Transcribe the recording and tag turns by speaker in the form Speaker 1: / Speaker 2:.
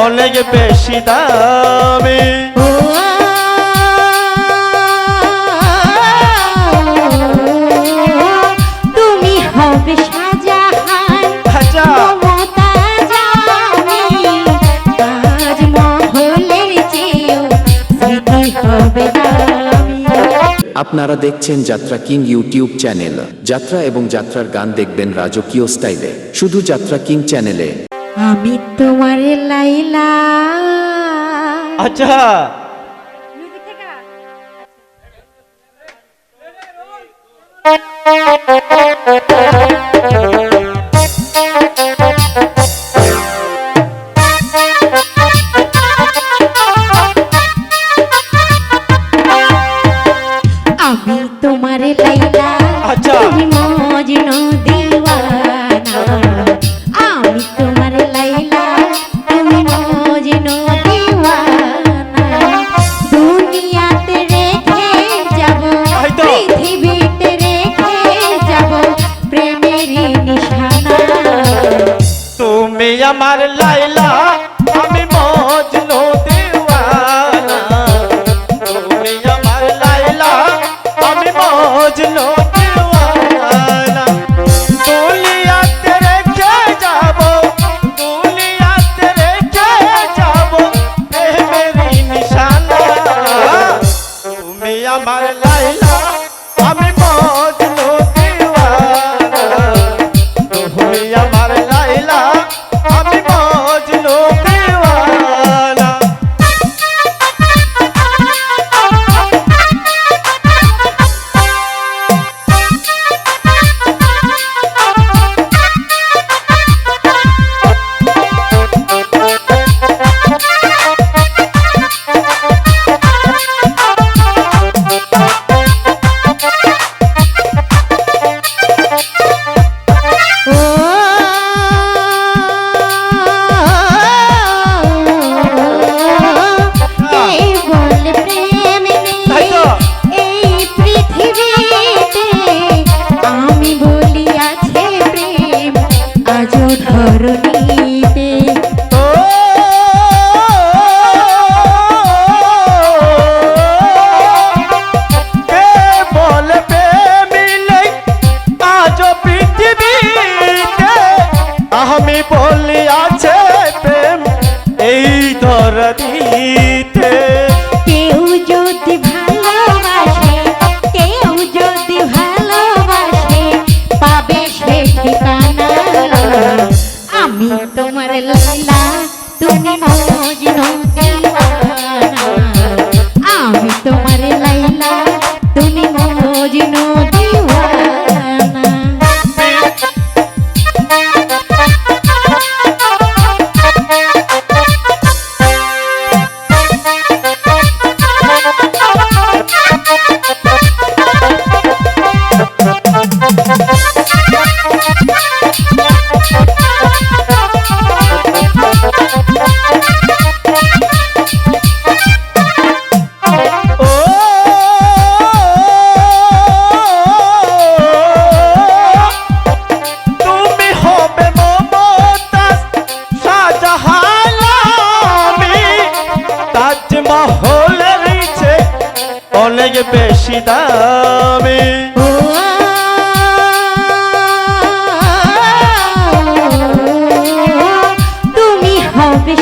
Speaker 1: অনেক বেশি দামি।
Speaker 2: তুমি হবে শাহজাহান, মমতাজ আমি, তাজমহলের চেয়েও স্মৃতি হবে দামি।
Speaker 3: আপনারা দেখছেন যাত্রা কিং ইউটিউব চ্যানেল। যাত্রা এবং যাত্রার গান দেখবেন রাজকীয় স্টাইলে, শুধু যাত্রা কিং চ্যানেলে।
Speaker 2: আমি তোমার লাইলা।
Speaker 1: আচ্ছা
Speaker 2: আমি তোমার লাইলা, তুমি মজনু দিওয়ানা। আমি তোমার লাইলা, তুমি মজনু দিওয়ানা। দুনিয়াতে রেখে যাব, পৃথিবীতে রেখে যাব প্রেমের নিশানা।
Speaker 1: তুমি আমার লাইলা, আমি মজনু দিওয়ানা। তুমি আমার লাইলা, আমি মজনু দিওয়ানা। দুনিয়াতে রেখে যাব, দুনিয়াতে রেখে যাব প্রেমের নিশানা। তুমি আমার লাইলা, আমি মজনু দিওয়ানা। তুমি আমার লাইলা, আমি মজনু দিওয়ানা।
Speaker 2: ধরণীতে
Speaker 1: কে বলবে মিলে আজ পৃথিবীতে। আমি বলি আছে প্রেম এই ধরণীতে।
Speaker 2: কেউ যদি ভালোবাসে, কেউ যদি ভালোবাসে পাবে সে ঠিকানা। আমি তোমার লাইলা, তুমি মজনু দিওয়ানা। আমি তোমার লাইলা, তুমি মজনু দিওয়ানা।
Speaker 1: অনেক বেশি দামি।
Speaker 2: তুমি হবে